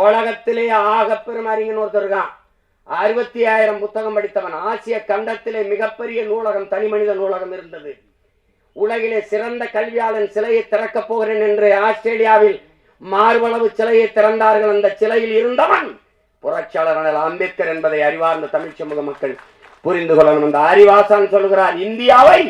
உலகத்திலே ஆக பெரும் அறிஞன் ஒருத்தர் இருக்கான். 65,000 புத்தகம் படித்தவன். ஆசிய கண்டத்திலே மிகப்பெரிய நூலகம், தனி மனித நூலகம் இருந்தது. உலகிலே சிறந்த கல்வியாளன் சிலையை திறக்கப் போகிறேன் என்று ஆஸ்திரேலியாவில் மார்பளவு சிலையை திறந்தார்கள். அந்த சிலையில் இருந்தவன் புரட்சியாளர் அம்பேத்கர் என்பதை அறிவார்ந்த தமிழ் சமூக மக்கள் புரிந்து கொள்ளணும். அந்த அறிவாசான் சொல்கிறார், இந்தியாவை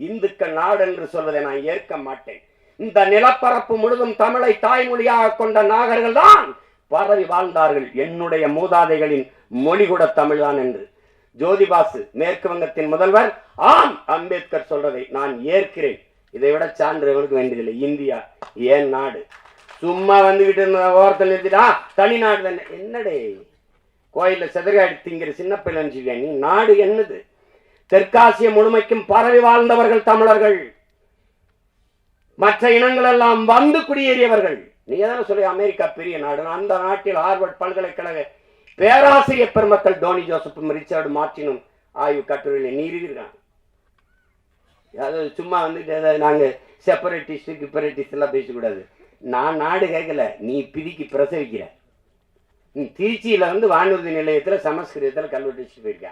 இந்துக்கள் நாடு என்று சொல்வதை நான் ஏற்க மாட்டேன். இந்த நிலப்பரப்பு முழுதும் தமிழை தாய்மொழியாக கொண்ட நாகர்கள் தான் பரவி வாழ்ந்தார்கள். என்னுடைய மூதாதைகளின் மொழி கூட தமிழ்தான் என்று ஜோதிபாசு மேற்கு வங்கத்தின் முதல்வர், ஆம் அம்பேத்கர் சொல்றதை நான் ஏற்கிறேன். இதை விட சான்று எவனுக்கு வேண்டியதில்லை. இந்தியா ஏன் நாடு? சும்மா வந்துகிட்டு இருந்த ஓரத்தில் நிறுத்திட்டா தனிநாடு தானே. என்னடே கோயில செதறாடி திங்கிற சின்ன பிள்ளை நீ? நாடு என்னது? தெற்காசிய முழுமைக்கும் பரவி வாழ்ந்தவர்கள் தமிழர்கள். மற்ற இனங்கள் எல்லாம் வந்து குடியேறியவர்கள். நீ எதனா சொல்லி அமெரிக்கா பெரிய நாடு. அந்த நாட்டில் ஹார்வர்ட் பல்கலைக்கழக பேராசிரியர் பெருமக்கள் டோனி ஜோசப்பும் ரிச்சர்டு மார்டினும் ஆய்வு கட்டுரையில் நீரிருக்காங்க. அதாவது சும்மா வந்துட்டு நாங்க செப்பரேட்டிஸ்ட் கிப்பரேட்டிஸ்ட் எல்லாம் பேசக்கூடாது. நான் நாடு கேட்கல, நீ பிரிக்கி பிரசவிக்கிற. நீ திருச்சியில வந்து வானூர்தி நிலையத்துல சமஸ்கிருதத்துல கல்வெட்டு போயிருக்க.